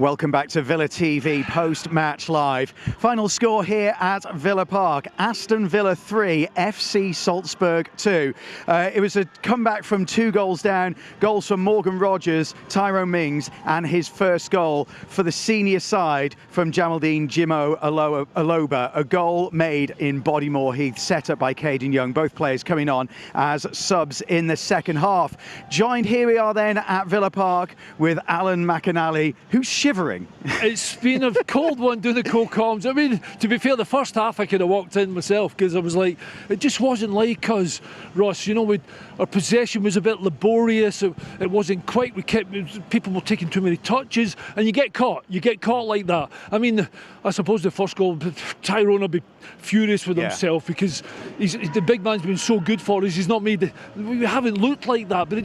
Welcome back to Villa TV post-match live. Final score here at Villa Park. Aston Villa 3, FC Salzburg 2. It was a comeback from 2 goals down. Goals from Morgan Rogers, Tyrone Mings, and his first goal for the senior side from Jamaldine Jimo Aloba. A goal made in Bodymore Heath, set up by Caden Young. Both players coming on as subs in the second half. Joined here we are then at Villa Park with Alan McAnally, who's shivering. It's been a cold one doing the cold comms. I mean, to be fair, the first half I could have walked in myself because I was like, it just wasn't like us, Ross. You know, our possession was a bit laborious. It wasn't quite. People were taking too many touches, and you get caught. You get caught like that. I mean, I suppose the first goal, Tyrone will be furious with himself because the big man's been so good for us. He's not made. We haven't looked like that, but it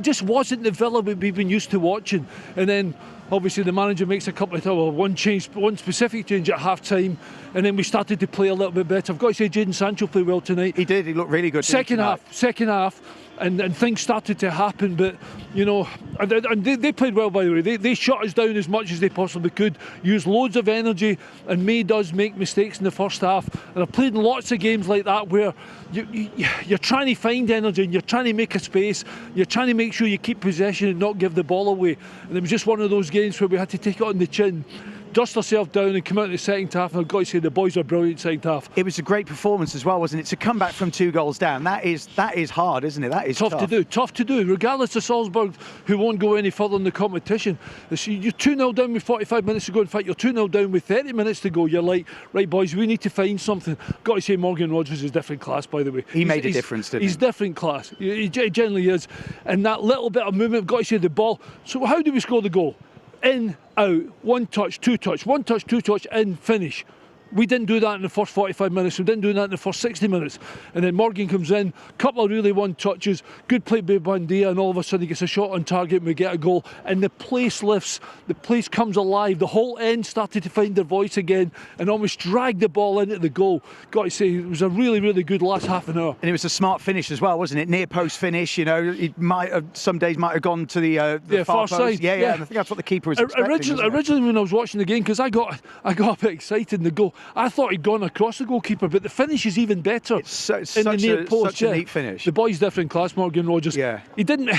just wasn't the Villa we've been used to watching. And then obviously the manager makes a couple of one specific change at half time, and then we started to play a little bit better. I've got to say Jadon Sancho played well tonight. He did. He looked really good. Second half. And things started to happen, but you know, and they played well, by the way. They shut us down as much as they possibly could, used loads of energy, and made us make mistakes in the first half. And I've played in lots of games like that where you're trying to find energy and you're trying to make a space, you're trying to make sure you keep possession and not give the ball away. And it was just one of those games where we had to take it on the chin, dust ourselves down and come out in the second half, and I've got to say the boys are brilliant second half. It was a great performance as well, wasn't it? To come back from 2 goals down, that is hard, isn't it? That is tough to do, regardless of Salzburg, who won't go any further in the competition. You're 2-0 down with 45 minutes to go. In fact, you're 2-0 down with 30 minutes to go. You're like, right boys, we need to find something. Got to say Morgan Rogers is different class, by the way. He made a difference, didn't he? He's different class. He generally is. And that little bit of movement, I've got to say the ball. So how do we score the goal? In, out, 1 touch, 2 touch, 1 touch, 2 touch, in, finish. We didn't do that in the first 45 minutes. We didn't do that in the first 60 minutes. And then Morgan comes in, couple of really 1 touches, good play by Bandia, and all of a sudden he gets a shot on target and we get a goal. And the place lifts, the place comes alive. The whole end started to find their voice again and almost dragged the ball into the goal. Got to say, it was a really, really good last half an hour. And it was a smart finish as well, wasn't it? Near post finish, you know, it might have, some days might have gone to the far side. Yeah, and I think that's what the keeper was expecting. Originally when I was watching the game, because I got a bit excited in the goal, I thought he'd gone across the goalkeeper, but the finish is even better. It's such a neat finish. The boy's different class, Morgan Rogers. Yeah. He didn't.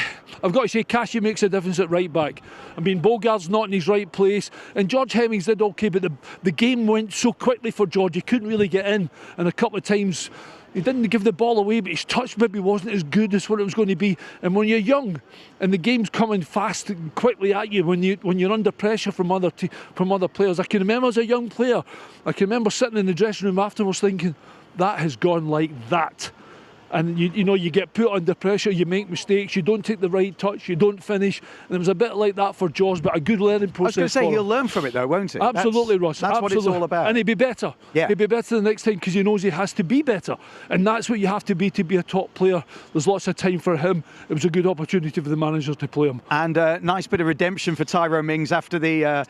I've got to say, Cashy makes a difference at right back. I mean, Bogart's not in his right place, and George Hemmings did okay, but the game went so quickly for George, he couldn't really get in, and a couple of times he didn't give the ball away, but his touch maybe wasn't as good as what it was going to be. And when you're young and the game's coming fast and quickly at you, when you're under pressure from other players, I can remember as a young player, I can remember sitting in the dressing room afterwards thinking, that has gone like that. And you know, you get put under pressure, you make mistakes, you don't take the right touch, you don't finish. And it was a bit like that for George, but a good learning process. I was going to say, he'll learn from it though, won't he? Absolutely, Ross. That's what it's all about. And he'll be better. Yeah. He'll be better the next time because he knows he has to be better. And that's what you have to be a top player. There's lots of time for him. It was a good opportunity for the managers to play him. And nice bit of redemption for Tyrone Mings after the,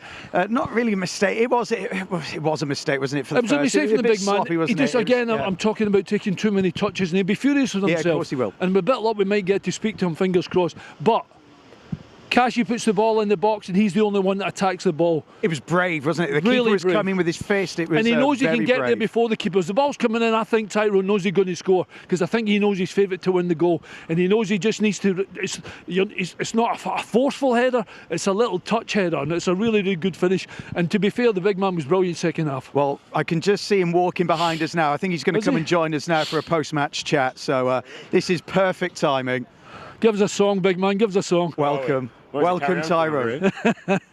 not really a mistake. It was a mistake, wasn't it? For the it was a mistake for the big man. Sloppy, wasn't he just, it? Again, I'm talking about taking too many touches, and he'll be furious with himself. Yeah, of course he will. And with a bit of luck, we might get to speak to him, fingers crossed. But Cashy puts the ball in the box and he's the only one that attacks the ball. It was brave, wasn't it? The really keeper was brave. coming with his fist. It was, and he knows he can get brave. there before the keepers. The ball's coming in, I think Tyrone knows he's going to score because I think he knows he's favourite to win the goal. And he knows he just needs to, it's not a forceful header, it's a little touch header, and it's a really, really good finish. And to be fair, the big man was brilliant second half. Well, I can just see him walking behind us now. I think he's going to come and join us now for a post-match chat. So this is perfect timing. Give us a song, big man, give us a song. Welcome. Welcome, Tyrone.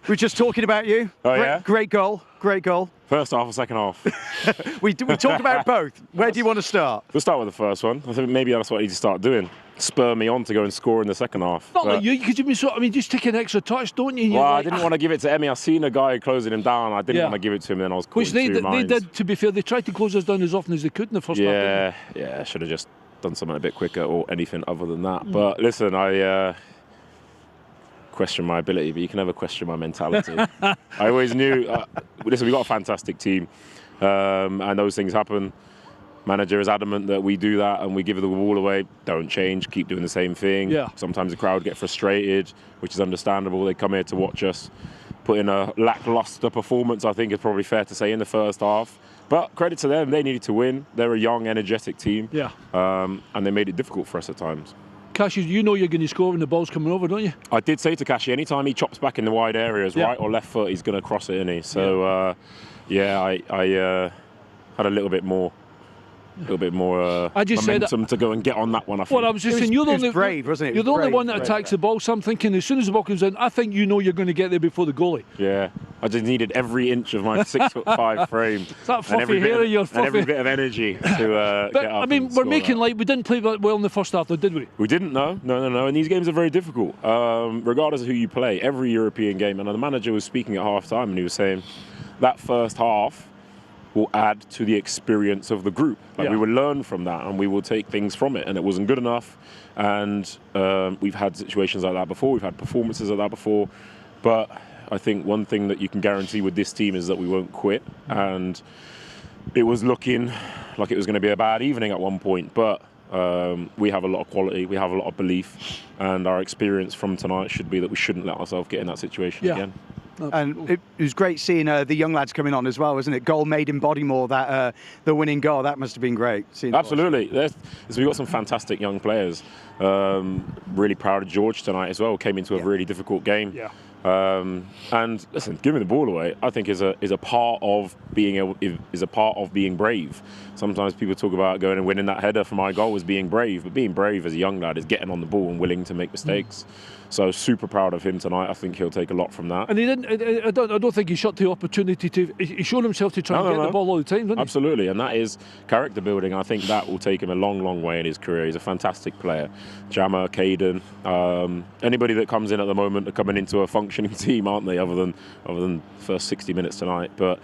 We're just talking about you. Oh, yeah? Great goal. Great goal. First half or second half? we talked about both. Where do you want to start? We'll start with the first one. I think maybe that's what I need to start doing. Spur me on to go and score in the second half. Not like you, because you've been I mean, just take an extra touch, don't you? Well, I didn't want to give it to Emi. I seen a guy closing him down. I didn't want to give it to him, and then I was caught in two minds. They did, to be fair. They tried to close us down as often as they could in the first half. Yeah, I should have just done something a bit quicker or anything other than that. But listen, I question my ability, but you can never question my mentality. I always knew, listen, we've got a fantastic team, and those things happen. Manager is adamant that we do that and we give the ball away. Don't change, keep doing the same thing. Yeah. Sometimes the crowd get frustrated, which is understandable. They come here to watch us. put in a lackluster performance, I think is probably fair to say, in the first half. But credit to them, they needed to win. They're a young, energetic team. Yeah. And they made it difficult for us at times. Kashi, you know you're going to score when the ball's coming over, don't you? I did say to Kashi, anytime he chops back in the wide areas, right or left foot, he's going to cross it, isn't he? So, I had a little bit more I just momentum to go and get on that one. I think. Well, I was just saying, you're the only brave, wasn't it? You're the only one that brave. attacks the ball. So I'm thinking, as soon as the ball comes in, I think you know you're going to get there before the goalie. Yeah, I just needed every inch of my 6'5" frame It's that fluffy hair of your and every bit of energy to But get up. I mean, and we're score making that. like we didn't play that well in the first half, though, did we? We didn't, no. And these games are very difficult, regardless of who you play. Every European game, and the manager was speaking at half time, and he was saying that first half will add to the experience of the group. Like we will learn from that, and we will take things from it. And it wasn't good enough. And we've had situations like that before. We've had performances like that before. But I think one thing that you can guarantee with this team is that we won't quit. And it was looking like it was going to be a bad evening at one point, but we have a lot of quality, we have a lot of belief, and our experience from tonight should be that we shouldn't let ourselves get in that situation again. And it was great seeing the young lads coming on as well, wasn't it? Goal made in Bodymore, that the winning goal, that must have been great. Absolutely. We've got some fantastic young players. Really proud of George tonight as well. Came into a really difficult game. Yeah. And listen, giving the ball away, I think is a part of being brave. Sometimes people talk about going and winning that header for my goal as being brave, but being brave as a young lad is getting on the ball and willing to make mistakes. So super proud of him tonight. I think he'll take a lot from that. And he didn't. I don't think he shot the opportunity to. He showed himself to try and get the ball all the time, didn't he? Absolutely, and that is character building. I think that will take him a long, long way in his career. He's a fantastic player. Jammer, Caden, anybody that comes in at the moment are coming into a functioning team, aren't they? Other than the first 60 minutes tonight, but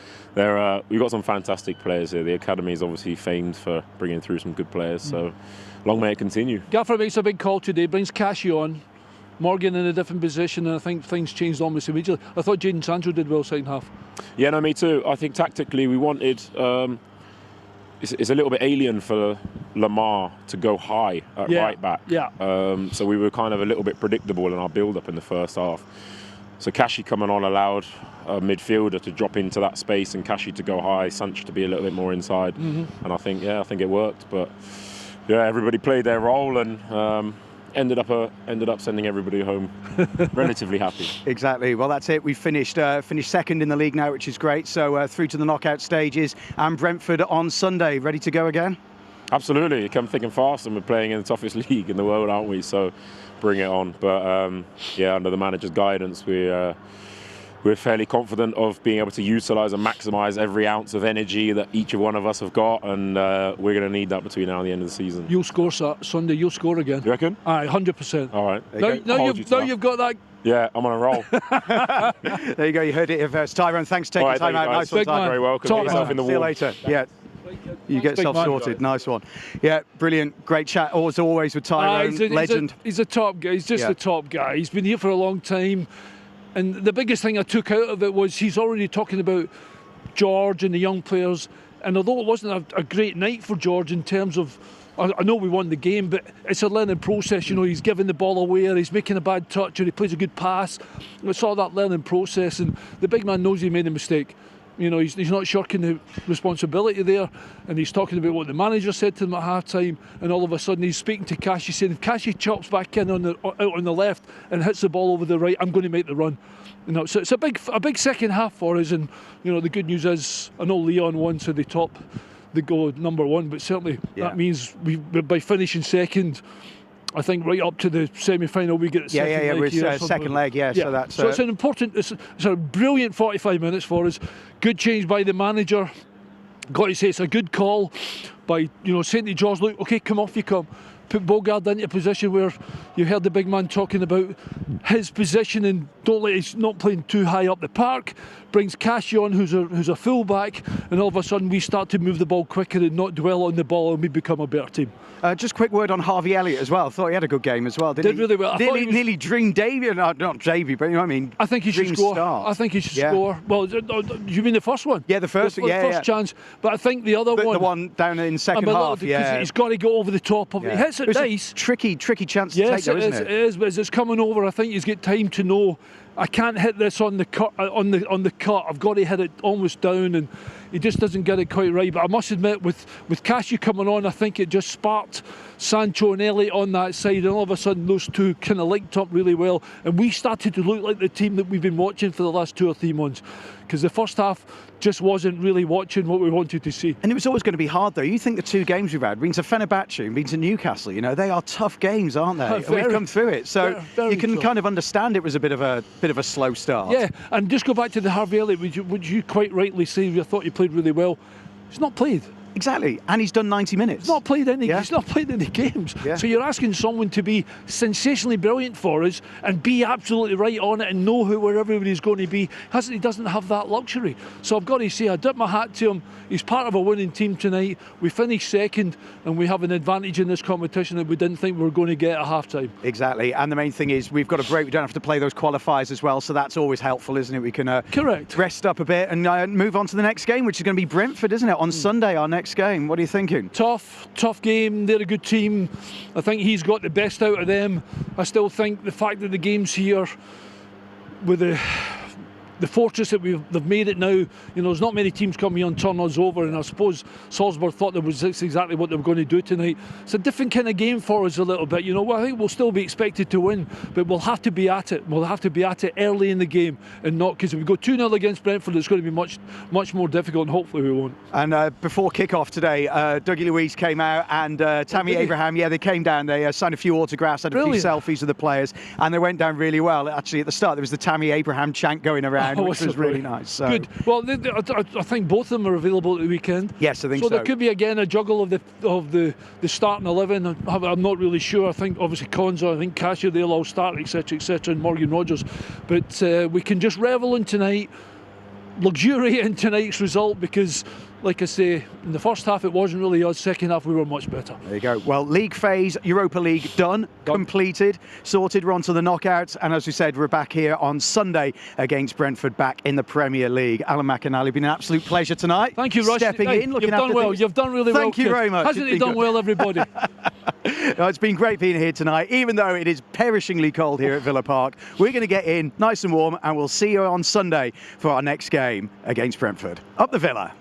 we've got some fantastic players here. The academy is obviously famed for bringing through some good players. So long may it continue. Gaffer makes a big call today. Brings Kashi on. Morgan in a different position, and I think things changed almost immediately. I thought Jadon Sancho did well second half. Yeah, no, me too. I think tactically we wanted. It's a little bit alien for Lamar to go high at right back. Yeah. So we were kind of a little bit predictable in our build-up in the first half. So Kashi coming on allowed a midfielder to drop into that space and Kashi to go high, Sancho to be a little bit more inside. And I think it worked. But yeah, everybody played their role and. Ended up sending everybody home relatively happy. Exactly. Well, that's it. We've finished second in the league now, which is great. So through to the knockout stages, and Brentford on Sunday, ready to go again? Absolutely. You come thick and fast, and we're playing in the toughest league in the world, aren't we? So bring it on. But under the manager's guidance, we're fairly confident of being able to utilise and maximise every ounce of energy that each of one of us have got, and we're going to need that between now and the end of the season. You'll score Sunday. You'll score again. You reckon? Aye, 100%. All right. Now you've got that. Yeah, I'm on a roll. There you go. You heard it here first. Tyrone, thanks for taking time out. Nice one, Tyrone. Very welcome. Get yourself in the See you wall. later. Yeah. You get yourself sorted. Nice one. Yeah, brilliant. Great chat. As always with Tyrone. Legend. He's a top guy. He's just a top guy. He's been here for a long time. And the biggest thing I took out of it was he's already talking about George and the young players. And although it wasn't a great night for George in terms of, I know we won the game, but it's a learning process. You know, he's giving the ball away, or he's making a bad touch, or he plays a good pass. It's all that learning process, and the big man knows he made a mistake. You know, he's not shirking the responsibility there, and he's talking about what the manager said to him at half time, and all of a sudden he's speaking to Kashi, saying if Kashi chops back in out on the left and hits the ball over the right, I'm going to make the run. You know, so it's a big second half for us, and you know the good news is I know Leon won, so they top the go number one, but certainly that means by finishing second, I think right up to the semi-final we get second leg here. Second leg, So that's so it's an important, it's a brilliant 45 minutes for us. Good change by the manager. Got to say it's a good call by saying to George, look, okay, come off you come. Put Bogard into a position where you heard the big man talking about his position and don't let he's not playing too high up the park. Brings Kashi on, who's a full-back, and all of a sudden we start to move the ball quicker and not dwell on the ball, and we become a better team. Just a quick word on Harvey Elliott as well. I thought he had a good game as well. Did really well. Nearly dreamed Davey, not Davey, but you know what I mean. I think he should score. I think he should score. Well, you mean the first one? Yeah, the first chance. But I think the other one, the one down in second half, he's got to go over the top of it. He hits it nice. Tricky chance to take, though, isn't it? It is. But as it's coming over, I think he's got time to know I can't hit this on the cut. I've got to hit it almost down, and he just doesn't get it quite right. But I must admit, with Cashew coming on, I think it just sparked Sancho and Elliott on that side, and all of a sudden those two kind of linked up really well, and we started to look like the team that we've been watching for the last 2 or 3 months. Because the first half just wasn't really watching what we wanted to see. And it was always going to be hard, though. You think the 2 games we've had, been to Fenerbahce, been to Newcastle, you know, they are tough games, aren't they? And we've come through it, so you can kind of understand it was a bit of a slow start. Yeah, and just go back to the Harvey Elliott, would you quite rightly say you thought he played really well? He's not played. Exactly, and he's done 90 minutes. He's not played any games. Yeah. So you're asking someone to be sensationally brilliant for us and be absolutely right on it and know where everybody's going to be. He doesn't have that luxury. So I've got to say, I dip my hat to him. He's part of a winning team tonight. We finished second, and we have an advantage in this competition that we didn't think we were going to get at half-time. Exactly, and the main thing is we've got a break. We don't have to play those qualifiers as well, so that's always helpful, isn't it? We can correct, rest up a bit and move on to the next game, which is going to be Brentford, isn't it? On Sunday, our next game. What are you thinking? Tough game. They're a good team. I think he's got the best out of them. I still think the fact that the game's here with the fortress that they've made it now, you know, there's not many teams coming on turn us over, and I suppose Salzburg thought that's exactly what they were going to do tonight. It's a different kind of game for us a little bit, you know. Well, I think we'll still be expected to win, but we'll have to be at it. We'll have to be at it early in the game, and not, because if we go 2-0 against Brentford, it's going to be much more difficult, and hopefully we won't. And before kick-off today, Dougie Luiz came out, and Tammy Abraham, they came down, they signed a few autographs, had a few selfies of the players, and they went down really well. Actually, at the start, there was the Tammy Abraham chant going around, which was really nice. So. Good. Well, I think both of them are available at the weekend. Yes, I think so. So there could be again a juggle of the starting 11. I'm not really sure. I think obviously Konza, I think Cashew, they'll all start, etc., and Morgan Rogers. But we can just revel in tonight, luxuriate in tonight's result, because, like I say, in the first half it wasn't really us. Second half we were much better. There you go. Well, league phase, Europa League done, completed, sorted. We're on to the knockouts, and as we said, we're back here on Sunday against Brentford, back in the Premier League. Alan McInally, been an absolute pleasure tonight. Thank you, Rush. Stepping in, looking you've done well. You've done really well. Thank you very much. Hasn't he done well, everybody? No, it's been great being here tonight, even though it is perishingly cold here at Villa Park. We're going to get in nice and warm, and we'll see you on Sunday for our next game against Brentford. Up the Villa.